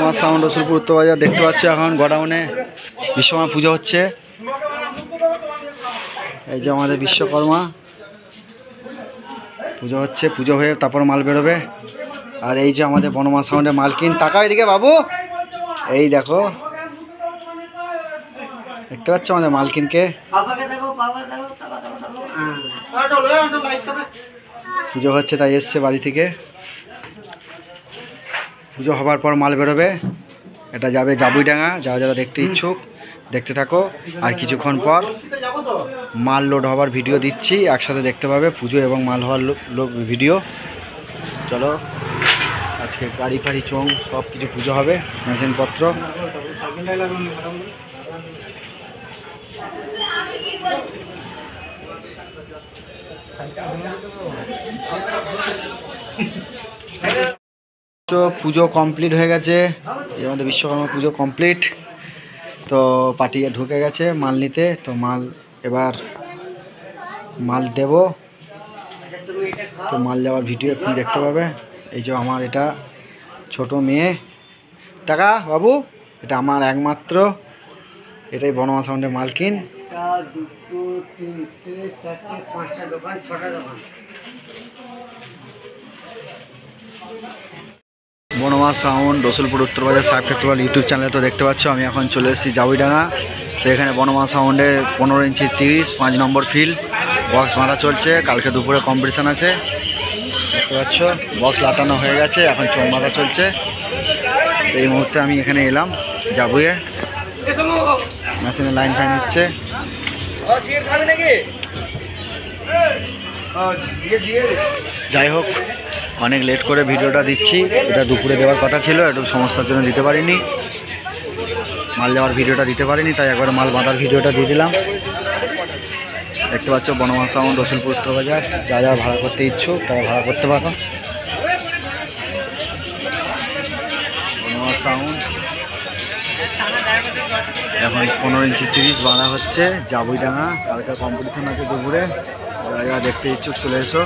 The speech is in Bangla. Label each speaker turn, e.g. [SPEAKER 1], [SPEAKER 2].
[SPEAKER 1] বনমাস সাউন্ড রসুলপুর উত্তর বাজার। দেখতে পাচ্ছ এখন গোডাউনে বিশ্বকর্মা পুজো হচ্ছে। এই যে আমাদের বিশ্বকর্মা পুজো হচ্ছে, পুজো হয়ে তারপর মাল বেরোবে। আর এই যে আমাদের বনমাস সাউন্ডের মালকিন, তাকাও এদিকে বাবু, এই দেখো দেখতে পাচ্ছ আমাদের মালকিনকে। পুজো হচ্ছে তাই এসছে বাড়ি থেকে। পুজো হবার পর মাল বেরোবে, এটা যাবে জাবুইডাঙ্গা। যারা যারা দেখতে ইচ্ছুক দেখতে থাকো। আর কিছুক্ষণ পর মাল লোড হবার ভিডিও দিচ্ছি, একসাথে দেখতে পাবে পুজো এবং মাল হওয়ার ভিডিও। চলো, আজকে গাড়ি ফাড়ি চোং সব কিছু পুজো হবে, মেশিনপত্র। পুজো কমপ্লিট হয়ে গেছে, এই আমাদের বিশ্বকর্মা পুজো কমপ্লিট। তো পার্টি ঢুকে গেছে মাল নিতে। তো মাল এবার মাল দেব, তো মাল দেওয়ার ভিডিও এখন দেখতে পাবে। এই যে আমার এটা ছোট মেয়ে, টাকা বাবু, এটা আমার একমাত্র, এটাই বনমাস সাউন্ডের মালকিন। বনমাস সাউন্ড রসুলপুর উত্তর বাজার সাহেব ফেস্টিভ্যাল ইউটিউব চ্যানেলে তো দেখতে পাচ্ছ। আমি এখন চলে এসেছি জাবুইডাঙ্গা। তো এখানে বনমাস সাউন্ডের 15 ইঞ্চি 30 5 নম্বর ফিল্ড বক্স বাঁধা চলছে। কালকে দুপুরে কম্পিটিশান আছে, দেখতে পাচ্ছ। বক্স লাটানো হয়ে গেছে, এখন চোখ বাঁধা চলছে। তো এই মুহূর্তে আমি এখানে এলাম জাবুয়ে, মেশিনে লাইন ফাইন হচ্ছে। যাই হোক, অনেক লেট করে ভিডিওটা দিচ্ছি। এটা দুপুরে দেওয়ার কথা ছিল, একটু সমস্যার জন্য দিতে পারিনি, মাল দেওয়ার ভিডিওটা দিতে পারিনি, তাই একবার মাল বাঁধার ভিডিওটা দিয়ে দিলাম। দেখতে পাচ্ছ বনমাস সাউন্ড রসুলপুর উত্তর বাজার। যা যা ভাড়া করতে ইচ্ছুক তারা ভাড়া করতে পারো। বনমাস সাউন্ড এখন 15 ইঞ্চি 30 বাঁধা হচ্ছে জাবুইডাঙ্গা। কালকে কম্পিটিশন আছে দুপুরে, যারা যারা দেখতে ইচ্ছুক চলে এসো।